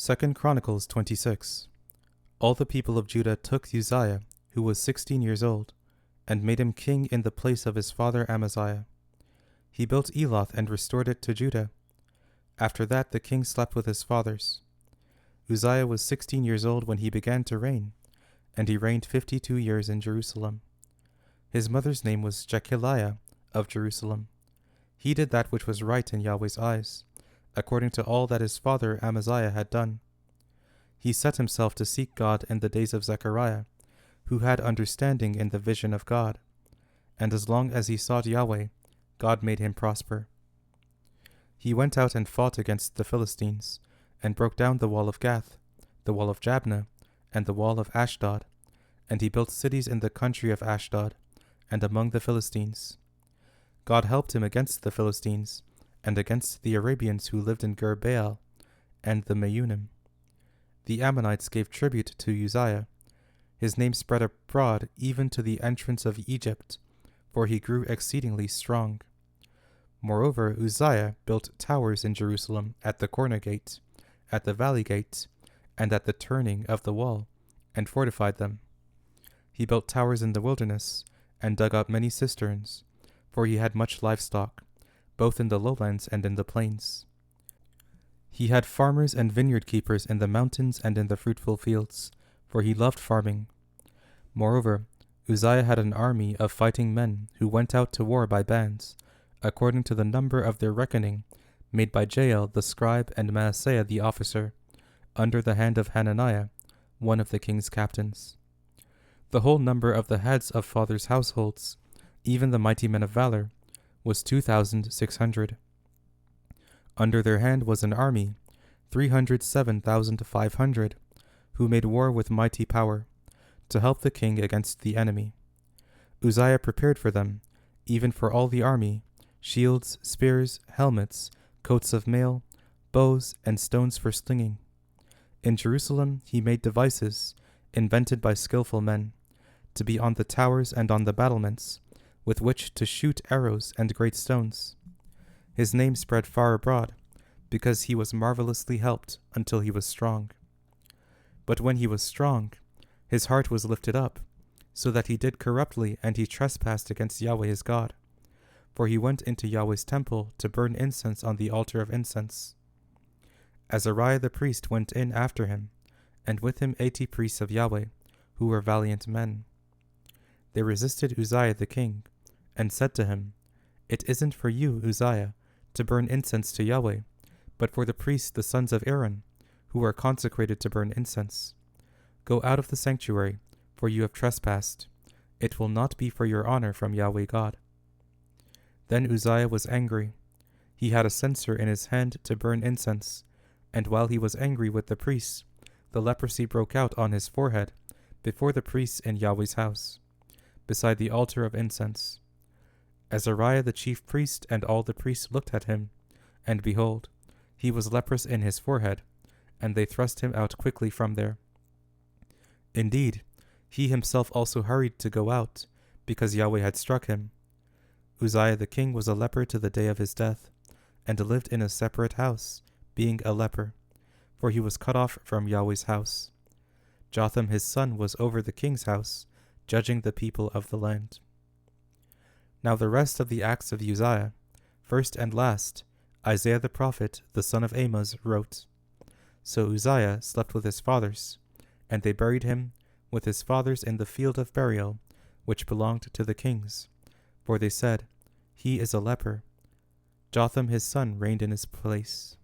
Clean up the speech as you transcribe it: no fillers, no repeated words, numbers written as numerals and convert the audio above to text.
2 Chronicles 26. All the people of Judah took Uzziah, who was 16 years old, and made him king in the place of his father Amaziah. He built Eloth and restored it to Judah. After that the king slept with his fathers. Uzziah was 16 years old when he began to reign, and he reigned 52 years in Jerusalem. His mother's name was Jechiliah of Jerusalem. He did that which was right in Yahweh's eyes, according to all that his father Amaziah had done. He set himself to seek God in the days of Zechariah, who had understanding in the vision of God, and as long as he sought Yahweh, God made him prosper. He went out and fought against the Philistines, and broke down the wall of Gath, the wall of Jabneh, and the wall of Ashdod, and he built cities in the country of Ashdod, and among the Philistines. God helped him against the Philistines, and against the Arabians who lived in Gur-baal, and the Meunim. The Ammonites gave tribute to Uzziah. His name spread abroad even to the entrance of Egypt, for he grew exceedingly strong. Moreover, Uzziah built towers in Jerusalem at the corner gate, at the valley gate, and at the turning of the wall, and fortified them. He built towers in the wilderness, and dug out many cisterns, for he had much livestock, both in the lowlands and in the plains. He had farmers and vineyard keepers in the mountains and in the fruitful fields, for he loved farming. Moreover, Uzziah had an army of fighting men who went out to war by bands, according to the number of their reckoning, made by Jael the scribe and Maaseiah the officer, under the hand of Hananiah, one of the king's captains. The whole number of the heads of fathers' households, even the mighty men of valor, was 2,600. Under their hand was an army, 307,500, who made war with mighty power, to help the king against the enemy. Uzziah prepared for them, even for all the army, shields, spears, helmets, coats of mail, bows, and stones for slinging. In Jerusalem he made devices, invented by skillful men, to be on the towers and on the battlements, with which to shoot arrows and great stones. His name spread far abroad, because he was marvelously helped until he was strong. But when he was strong, his heart was lifted up, so that he did corruptly, and he trespassed against Yahweh his God. For he went into Yahweh's temple to burn incense on the altar of incense. Azariah the priest went in after him, and with him 80 priests of Yahweh, who were valiant men. They resisted Uzziah the king, and said to him, "It isn't for you, Uzziah, to burn incense to Yahweh, but for the priests the sons of Aaron, who are consecrated to burn incense. Go out of the sanctuary, for you have trespassed. It will not be for your honor from Yahweh God." Then Uzziah was angry. He had a censer in his hand to burn incense, and while he was angry with the priests, the leprosy broke out on his forehead, before the priests in Yahweh's house, beside the altar of incense. Azariah the chief priest and all the priests looked at him, and behold, he was leprous in his forehead, and they thrust him out quickly from there. Indeed, he himself also hurried to go out, because Yahweh had struck him. Uzziah the king was a leper to the day of his death, and lived in a separate house, being a leper, for he was cut off from Yahweh's house. Jotham his son was over the king's house, judging the people of the land. Now the rest of the acts of Uzziah, first and last, Isaiah the prophet, the son of Amoz, wrote. So Uzziah slept with his fathers, and they buried him with his fathers in the field of burial, which belonged to the kings. For they said, "He is a leper." Jotham his son reigned in his place.